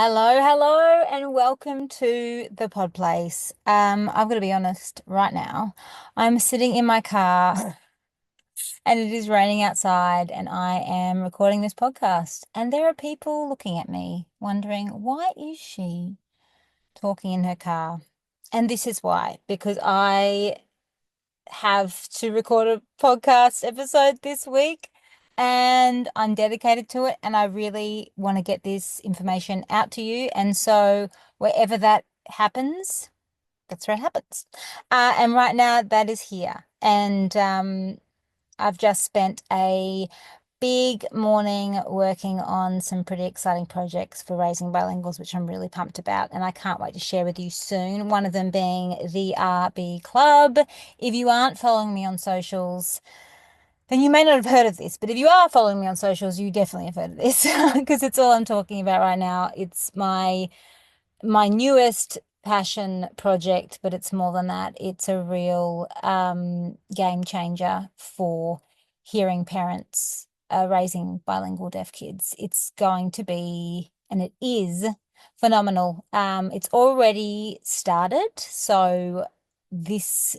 Hello, hello, and welcome to the pod place. I'm going to be honest right now. I'm sitting in my car and it is raining outside, and I am recording this podcast. And there are people looking at me, wondering, why is she talking in her car? And this is why, because I have to record a podcast episode this week and I'm dedicated to it and I really want to get this information out to you. And so wherever that happens, that's where it happens. And right now that is here. And I've just spent a big morning working on some pretty exciting projects for raising bilinguals, which I'm really pumped about, and I can't wait to share with you soon. One of them being the RB Club. If you aren't following me on socials, then you may not have heard of this, but if you are following me on socials, you definitely have heard of this because it's all I'm talking about right now. It's my newest passion project, but it's more than that. It's a real game changer for hearing parents raising bilingual deaf kids. It's going to be, and it is phenomenal. It's already started. So this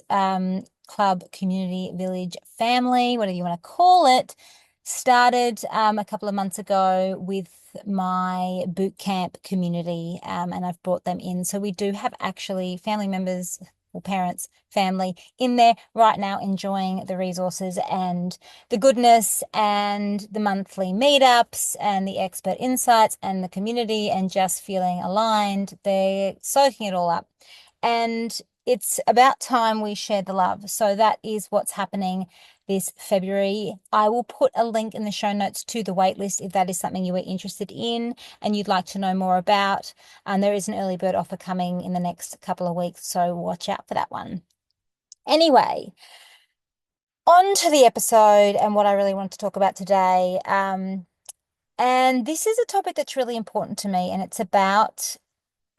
club, community, village, family, whatever you want to call it, started a couple of months ago with my boot camp community, and I've brought them in. So we do have actually family members or parents, family in there right now enjoying the resources and the goodness and the monthly meetups and the expert insights and the community and just feeling aligned. They're soaking it all up. And it's about time we share the love. So that is what's happening this February. I will put a link in the show notes to the waitlist if that is something you are interested in and you'd like to know more about. And there is an early bird offer coming in the next couple of weeks, so watch out for that one. Anyway, on to the episode and what I really want to talk about today. And this is a topic that's really important to me, and it's about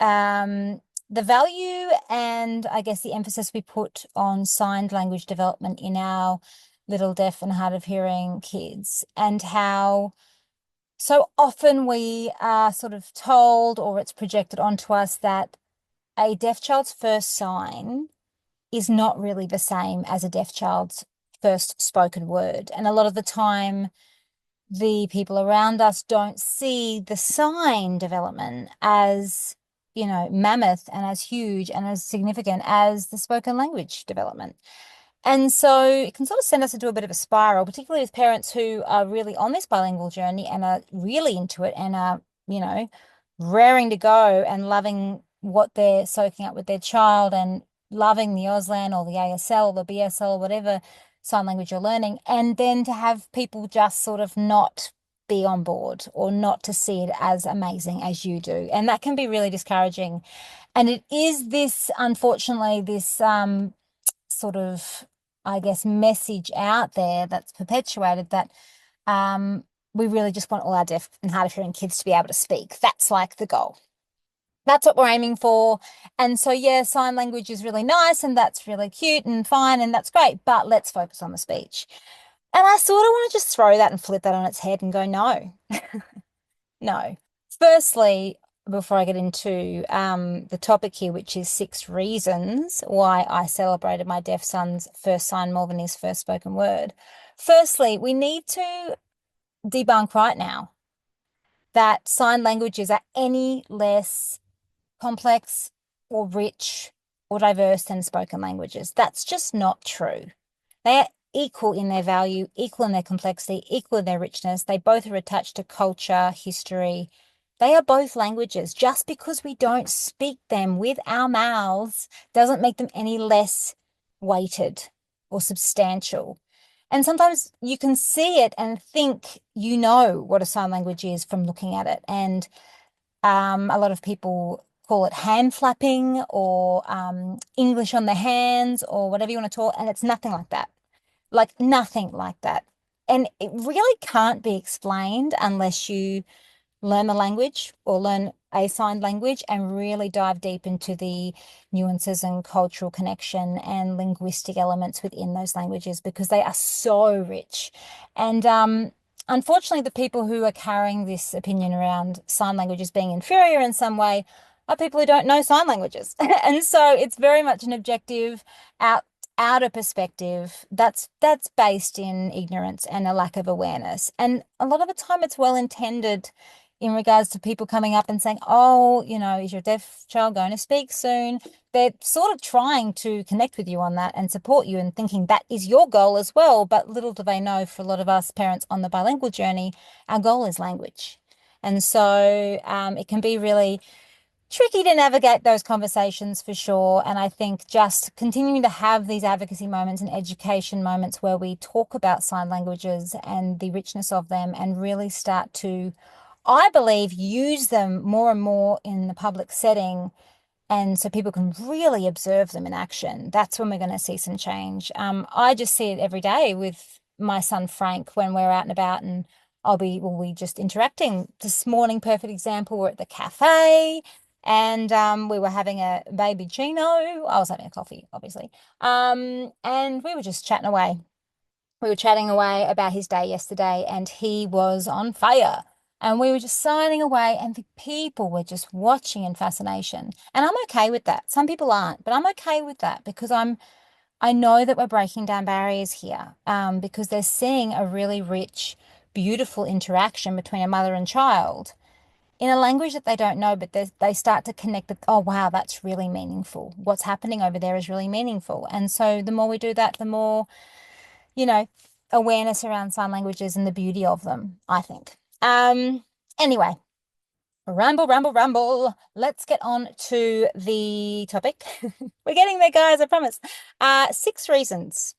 the value and I guess the emphasis we put on signed language development in our little deaf and hard of hearing kids, and how so often we are sort of told, or it's projected onto us, that a deaf child's first sign is not really the same as a deaf child's first spoken word. And a lot of the time, the people around us don't see the sign development as, mammoth and as huge and as significant as the spoken language development. And so it can sort of send us into a bit of a spiral, particularly with parents who are really on this bilingual journey and are really into it and are, raring to go and loving what they're soaking up with their child and loving the Auslan or the ASL or the BSL or whatever sign language you're learning. And then to have people just sort of not be on board or not to see it as amazing as you do. And that can be really discouraging. And it is this, unfortunately, this sort of, I guess, message out there that's perpetuated that we really just want all our deaf and hard of hearing kids to be able to speak. That's like the goal. That's what we're aiming for. And so, yeah, sign language is really nice and that's really cute and fine and that's great, but let's focus on the speech. And I sort of want to just throw that and flip that on its head and go, no, no. Firstly, before I get into the topic here, which is 6 reasons why I celebrated my deaf son's first sign more than his first spoken word. Firstly, we need to debunk right now that sign languages are any less complex or rich or diverse than spoken languages. That's just not true. They are equal in their value, equal in their complexity, equal in their richness. They both are attached to culture, history. They are both languages. Just because we don't speak them with our mouths doesn't make them any less weighted or substantial. And sometimes you can see it and think you know what a sign language is from looking at it. And a lot of people call it hand flapping or English on the hands or whatever you want to talk. And it's nothing like that. Like nothing like that. And it really can't be explained unless you learn the language or learn a signed language and really dive deep into the nuances and cultural connection and linguistic elements within those languages because they are so rich. And unfortunately, the people who are carrying this opinion around sign language as being inferior in some way are people who don't know sign languages. And so it's very much an objective, out outer perspective that's based in ignorance and a lack of awareness. And a lot of the time it's well intended in regards to people coming up and saying, oh, is your deaf child going to speak soon? They're sort of trying to connect with you on that and support you and thinking that is your goal as well. But little do they know, for a lot of us parents on the bilingual journey, our goal is language. And so it can be really tricky to navigate those conversations for sure. And I think just continuing to have these advocacy moments and education moments where we talk about sign languages and the richness of them and really start to, I believe, use them more and more in the public setting, and so people can really observe them in action. That's when we're going to see some change. I just see it every day with my son Frank when we're out and about, and we'll be just interacting. This morning, perfect example, we're at the cafe, and we were having a baby chino. I was having a coffee, obviously, and we were just chatting away. We were chatting away about his day yesterday, and he was on fire. And we were just signing away, and the people were just watching in fascination. And I'm okay with that. Some people aren't, but I'm okay with that because I know that we're breaking down barriers here, because they're seeing a really rich, beautiful interaction between a mother and child in a language that they don't know, but they start to connect that, oh, wow, that's really meaningful. What's happening over there is really meaningful. And so the more we do that, the more you know, awareness around sign languages and the beauty of them, I think. Anyway, ramble, ramble, ramble. Let's get on to the topic. We're getting there, guys, I promise. 6 reasons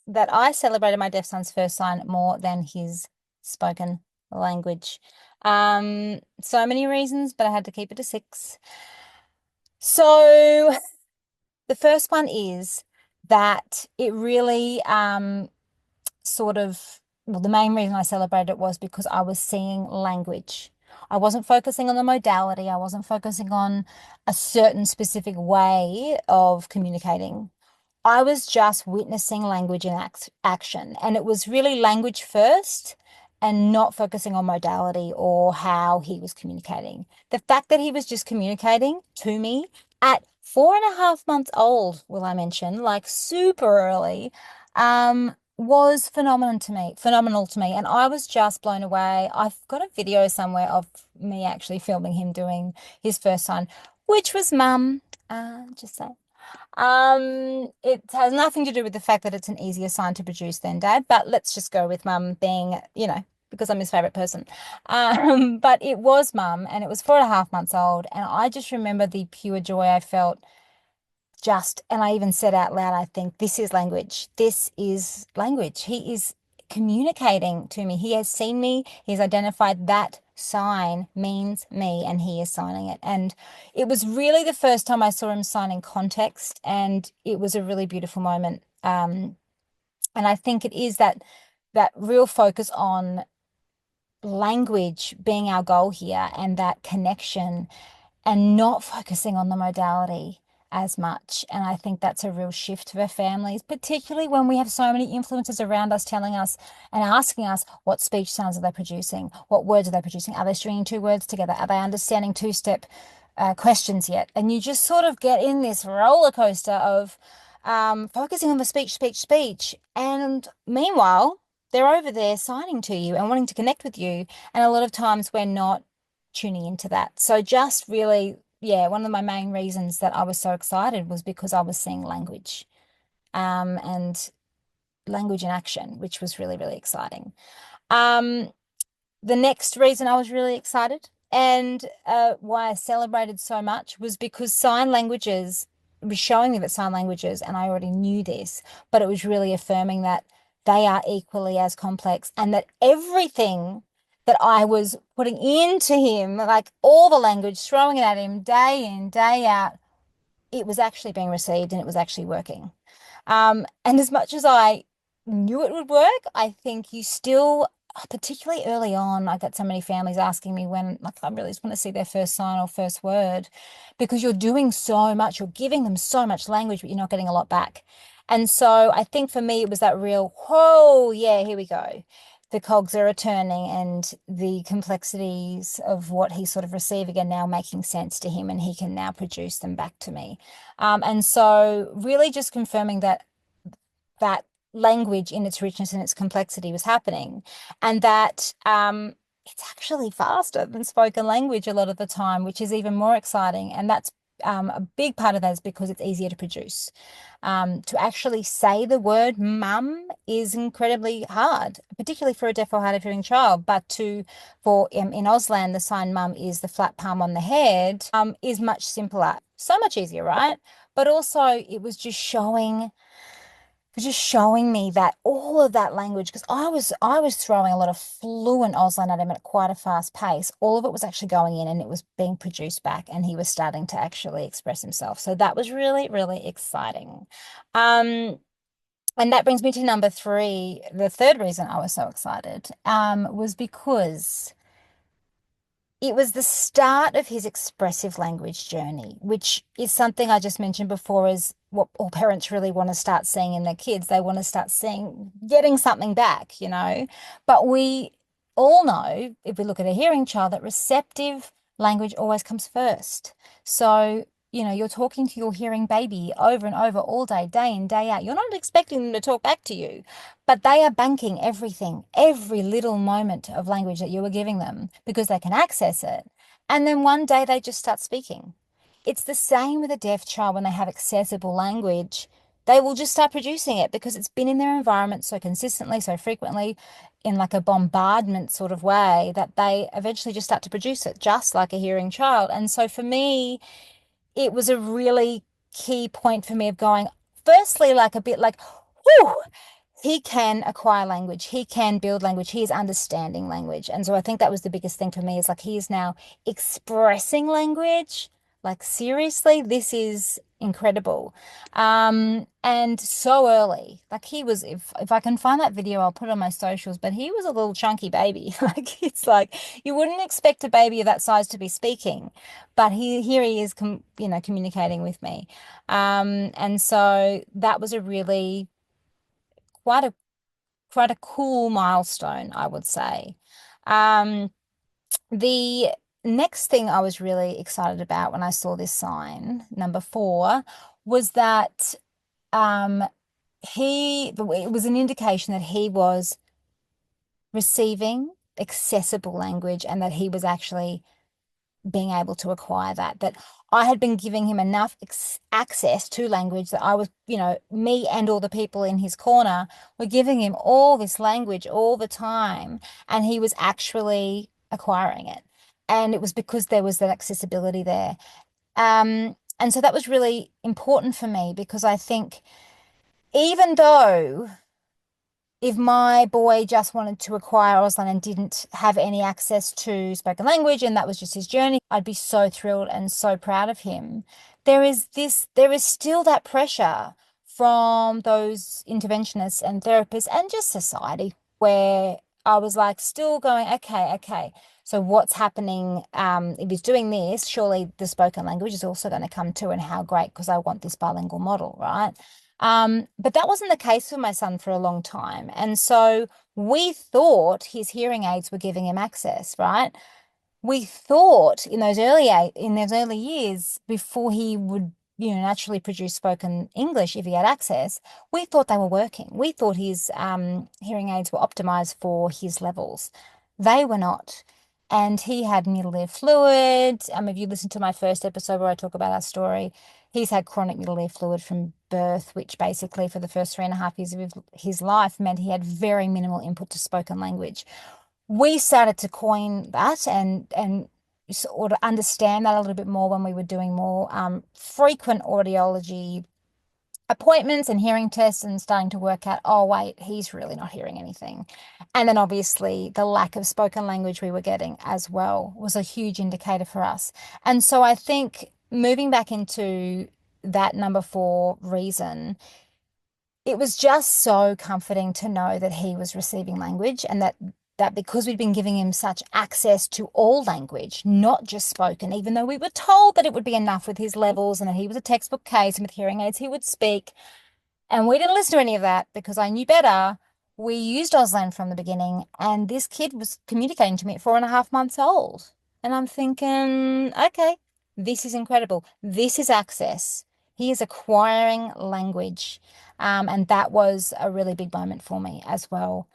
that I celebrated my deaf son's first sign more than his spoken language. So many reasons, but I had to keep it to 6. So the first one is that it really sort of, well, the main reason I celebrated it was because I was seeing language. I wasn't focusing on the modality. I wasn't focusing on a certain specific way of communicating. I was just witnessing language in action. And it was really language first and not focusing on modality or how he was communicating. The fact that he was just communicating to me at 4.5 months old, will I mention, like super early, was phenomenal to me. And I was just blown away. I've got a video somewhere of me actually filming him doing his first sign, which was mum. Just say. It has nothing to do with the fact that it's an easier sign to produce than dad, but let's just go with mum being, because I'm his favorite person. But it was mum, and it was 4.5 months old, and I just remember the pure joy I felt and I even said out loud, I think this is language. This is language. He is communicating to me. He has seen me. He's identified that sign means me, and he is signing it. And it was really the first time I saw him sign in context, and it was a really beautiful moment. And I think it is that real focus on language being our goal here, and that connection, and not focusing on the modality as much. And I think that's a real shift for families, particularly when we have so many influences around us telling us and asking us what speech sounds are they producing, what words are they producing, are they stringing 2 words together, are they understanding 2-step questions yet? And you just sort of get in this roller coaster of focusing on the speech, and meanwhile they're over there signing to you and wanting to connect with you, and a lot of times we're not tuning into that. So just really, yeah, one of my main reasons that I was so excited was because I was seeing language, and language in action, which was really, really exciting. Um, the next reason I was really excited and why I celebrated so much was because sign languages was showing me that sign languages, and I already knew this, but it was really affirming that they are equally as complex, and that everything that I was putting into him, like all the language, throwing it at him day in, day out, it was actually being received and it was actually working. And as much as I knew it would work, I think you still, particularly early on, I got so many families asking me when, like, I really just want to see their first sign or first word, because you're doing so much, you're giving them so much language, but you're not getting a lot back. And so I think for me, it was that real, whoa, yeah, here we go. the cogs are turning and the complexities of what he's sort of receiving are now making sense to him and he can now produce them back to me. And so really just confirming that language in its richness and its complexity was happening, and that it's actually faster than spoken language a lot of the time, which is even more exciting. And that's a big part of that is because it's easier to produce. To actually say the word mum is incredibly hard, particularly for a deaf or hard of hearing child. But for in Auslan, the sign mum is the flat palm on the head, is much simpler, so much easier, right? But also it was just showing me that all of that language, because I was throwing a lot of fluent Auslan at him at quite a fast pace. All of it was actually going in and it was being produced back, and he was starting to actually express himself. So that was really, really exciting. Um, and that brings me to number three. The third reason I was so excited, was because it was the start of his expressive language journey, which is something I just mentioned before is what all parents really want to start seeing in their kids. They want to start seeing, getting something back, you know. But we all know, if we look at a hearing child, that receptive language always comes first. So, you're talking to your hearing baby over and over all day in, day out. You're not expecting them to talk back to you, but they are banking everything, every little moment of language that you are giving them because they can access it. And then one day they just start speaking. It's the same with a deaf child when they have accessible language. They will just start producing it because it's been in their environment so consistently, so frequently, in like a bombardment sort of way that they eventually just start to produce it, just like a hearing child. And so for me, it was a really key point for me of going, firstly, like a bit like, whew, he can acquire language, he can build language, he is understanding language. And so I think that was the biggest thing for me is like he is now expressing language. Like seriously, this is incredible. And so early. Like he was, if I can find that video, I'll put it on my socials, but he was a little chunky baby. Like it's like you wouldn't expect a baby of that size to be speaking, but here he is communicating with me. And so that was a really quite a quite a cool milestone, I would say. Um, the next thing I was really excited about when I saw this sign, number four, was that um, it was an indication that he was receiving accessible language and that he was actually being able to acquire that I had been giving him enough access to language that I was, me and all the people in his corner were giving him all this language all the time, and he was actually acquiring it. And it was because there was that accessibility there. And so that was really important for me because I think even though if my boy just wanted to acquire Auslan and didn't have any access to spoken language and that was just his journey, I'd be so thrilled and so proud of him. There is still that pressure from those interventionists and therapists and just society where I was like still going, okay. So what's happening? If he's doing this, surely the spoken language is also going to come too, and how great because I want this bilingual model, right? But that wasn't the case for my son for a long time. And so we thought his hearing aids were giving him access, right? We thought in those early years before he would, naturally produce spoken English if he had access, we thought they were working. We thought his hearing aids were optimized for his levels. They were not. And he had middle ear fluid. If you listen to my first episode where I talk about our story, he's had chronic middle ear fluid from birth, which basically for the first 3.5 years of his life meant he had very minimal input to spoken language. We started to coin that and sort of understand that a little bit more when we were doing more frequent audiology appointments and hearing tests and starting to work out, oh, wait, he's really not hearing anything. And then obviously the lack of spoken language we were getting as well was a huge indicator for us. And so I think moving back into that number four reason, it was just so comforting to know that he was receiving language and that because we'd been giving him such access to all language, not just spoken, even though we were told that it would be enough with his levels and that he was a textbook case and with hearing aids he would speak. And we didn't listen to any of that because I knew better. we used Auslan from the beginning, and this kid was communicating to me at 4.5 months old. And I'm thinking, okay, this is incredible. This is access. He is acquiring language. And that was a really big moment for me as well.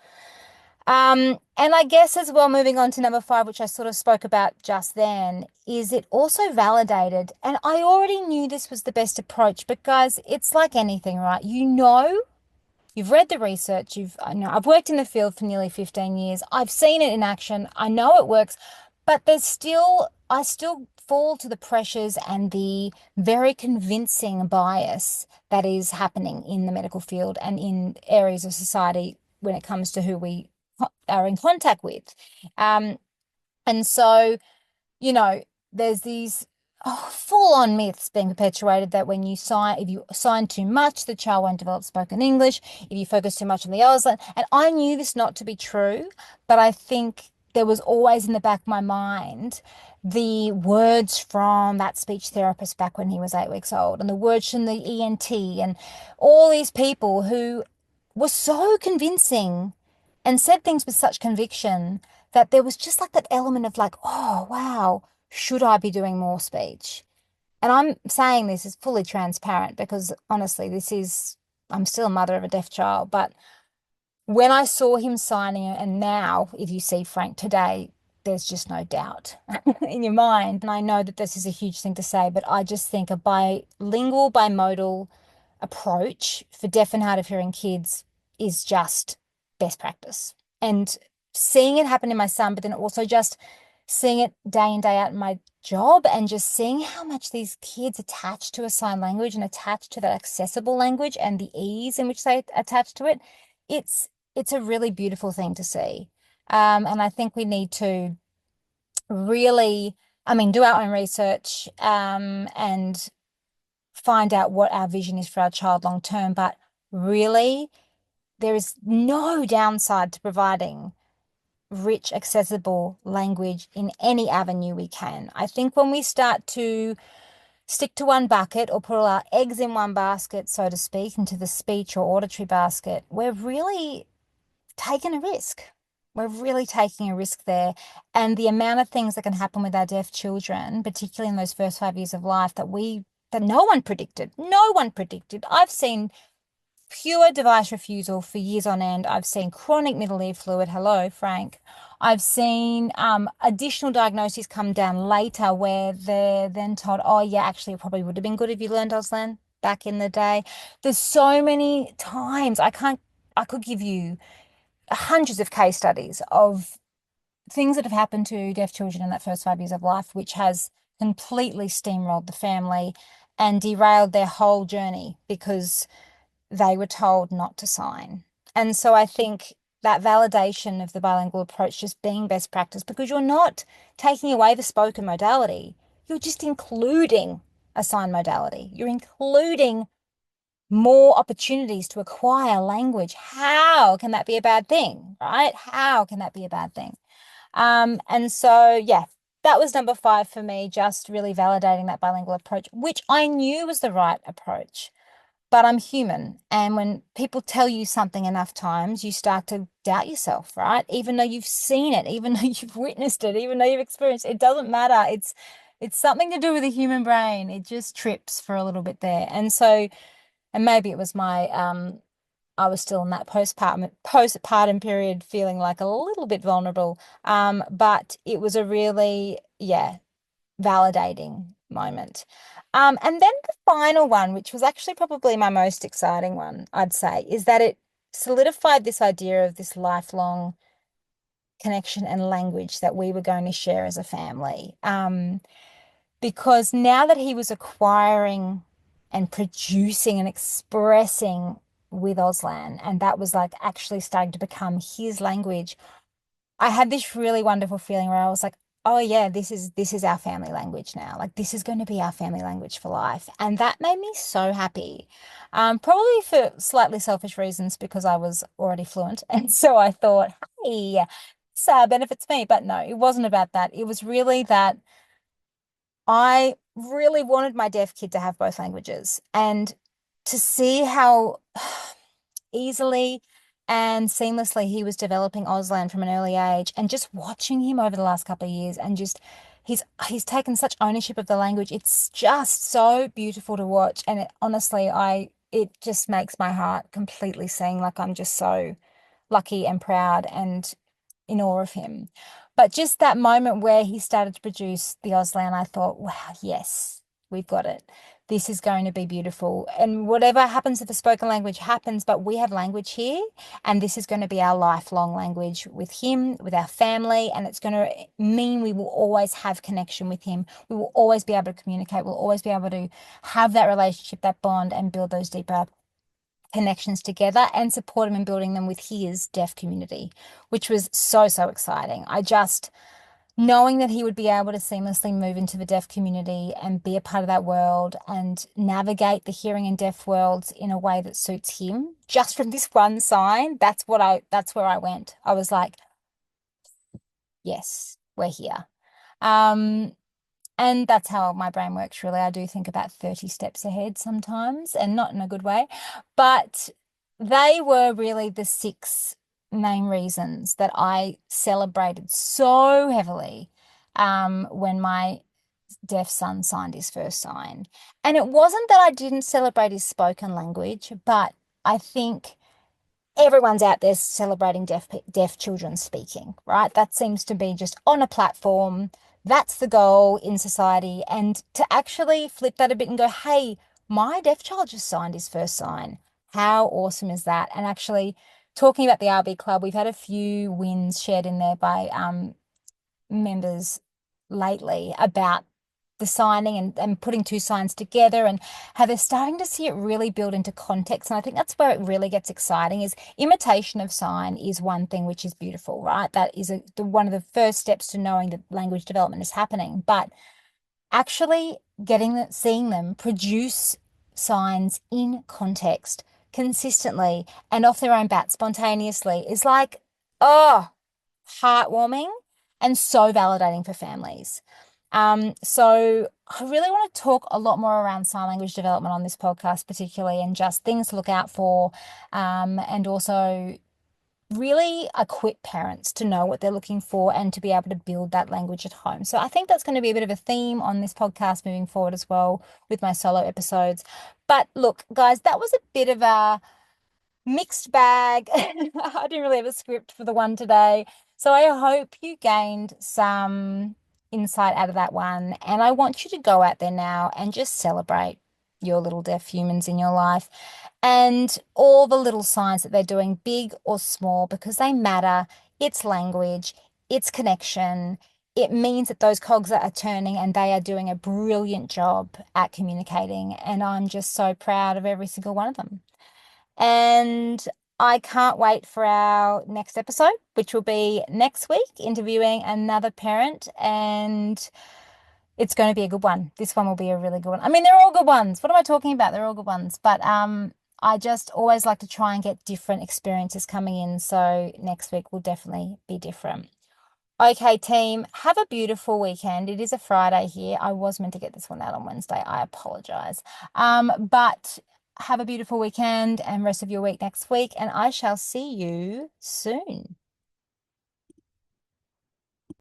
And I guess as well, moving on to number five, which I sort of spoke about just then, is it also validated, and I already knew this was the best approach, but guys, it's like anything, right? You've read the research, I know I've worked in the field for nearly 15 years. I've seen it in action. I know it works, but I still fall to the pressures and the very convincing bias that is happening in the medical field and in areas of society when it comes to who we are in contact with. Um, and so you know, there's these full-on myths being perpetuated that if you sign too much, the child won't develop spoken English. If you focus too much on the Auslan, and I knew this not to be true, but I think there was always in the back of my mind the words from that speech therapist back when he was 8 weeks old, and the words from the ENT, and all these people who were so convincing and said things with such conviction that there was just like that element of like, oh, wow, should I be doing more speech? And I'm saying this is fully transparent because honestly, I'm still a mother of a deaf child, but when I saw him signing it, and now if you see Frank today, there's just no doubt in your mind. And I know that this is a huge thing to say, but I just think a bilingual, bimodal approach for deaf and hard of hearing kids is just best practice. And seeing it happen in my son, but then also just seeing it day in, day out in my job and just seeing how much these kids attach to a sign language and attach to that accessible language and the ease in which they attach to it, it's a really beautiful thing to see. And I think we need to really, I mean, do our own research, and find out what our vision is for our child long term. But really, there is no downside to providing rich, accessible language in any avenue we can. I think when we start to stick to one bucket or put all our eggs in one basket, so to speak, into the speech or auditory basket, we're really taking a risk. We're really taking a risk there. And the amount of things that can happen with our deaf children, particularly in those first 5 years of life, that no one predicted. No one predicted. I've seen pure device refusal for years on end. I've seen chronic middle ear fluid. Hello, Frank. I've seen additional diagnoses come down later where they're then told, oh, yeah, actually, it probably would have been good if you learned Auslan back in the day. There's so many times I could give you hundreds of case studies of things that have happened to deaf children in that first 5 years of life, which has completely steamrolled the family and derailed their whole journey because they were told not to sign. And so I think that validation of the bilingual approach just being best practice, because you're not taking away the spoken modality, you're just including a sign modality. You're including more opportunities to acquire language. How can that be a bad thing, right? How can that be a bad thing? And so, yeah, that was number five for me, just really validating that bilingual approach, which I knew was the right approach. But I'm human. And when people tell you something enough times, you start to doubt yourself, right? Even though you've seen it, even though you've witnessed it, even though you've experienced it, it doesn't matter. It's something to do with the human brain. It just trips for a little bit there. And so, and maybe it was I was still in that postpartum period feeling like a little bit vulnerable. But it was a really, yeah, validating moment. And then the final one, which was actually probably my most exciting one, I'd say, is that it solidified this idea of this lifelong connection and language that we were going to share as a family. Because now that he was acquiring and producing and expressing with Auslan, and that was like actually starting to become his language, I had this really wonderful feeling where I was like, oh yeah, this is our family language now. Like this is going to be our family language for life. And that made me so happy. Probably for slightly selfish reasons because I was already fluent. And so I thought, hey, this benefits me. But no, it wasn't about that. It was really that I really wanted my deaf kid to have both languages and to see how easily And seamlessly, he was developing Auslan from an early age. And just watching him over the last couple of years and just he's taken such ownership of the language. It's just so beautiful to watch. And honestly, it just makes my heart completely sing. Like I'm just so lucky and proud and in awe of him. But just that moment where he started to produce the Auslan, I thought, wow, yes, we've got it. This is going to be beautiful. And whatever happens to the spoken language happens, but we have language here, and this is going to be our lifelong language with him, with our family, and it's going to mean we will always have connection with him. We will always be able to communicate. We'll always be able to have that relationship, that bond, and build those deeper connections together and support him in building them with his deaf community, which was so, so exciting. I just knowing that he would be able to seamlessly move into the deaf community and be a part of that world and navigate the hearing and deaf worlds in a way that suits him, just from this one sign, that's where I went. I was like, yes, we're here. Um, and that's how my brain works, really. I do think about 30 steps ahead sometimes, and not in a good way. But they were really the six main reasons that I celebrated so heavily when my deaf son signed his first sign. And it wasn't that I didn't celebrate his spoken language, but I think everyone's out there celebrating deaf children speaking, right? That seems to be just on a platform. That's the goal in society. And to actually flip that a bit and go, hey, my deaf child just signed his first sign. How awesome is that? And actually talking about the RB Club, we've had a few wins shared in there by members lately about the signing and putting two signs together and how they're starting to see it really build into context. And I think that's where it really gets exciting is imitation of sign is one thing which is beautiful, right? That is one of the first steps to knowing that language development is happening. But actually seeing them produce signs in context consistently and off their own bat spontaneously is like, oh, heartwarming and so validating for families. So I really want to talk a lot more around sign language development on this podcast, particularly, and just things to look out for, and also really equip parents to know what they're looking for and to be able to build that language at home. So I think that's going to be a bit of a theme on this podcast moving forward as well with my solo episodes. But look, guys, that was a bit of a mixed bag. I didn't really have a script for the one today. So I hope you gained some insight out of that one. And I want you to go out there now and just celebrate your little deaf humans in your life and all the little signs that they're doing, big or small, because they matter. It's language, it's connection. It means that those cogs are turning and they are doing a brilliant job at communicating. And I'm just so proud of every single one of them. And I can't wait for our next episode, which will be next week, interviewing another parent. And it's going to be a good one. This one will be a really good one. I mean, they're all good ones. What am I talking about? They're all good ones. But I just always like to try and get different experiences coming in. So next week will definitely be different. Okay, team, have a beautiful weekend. It is a Friday here. I was meant to get this one out on Wednesday. I apologize. But have a beautiful weekend and rest of your week next week, and I shall see you soon.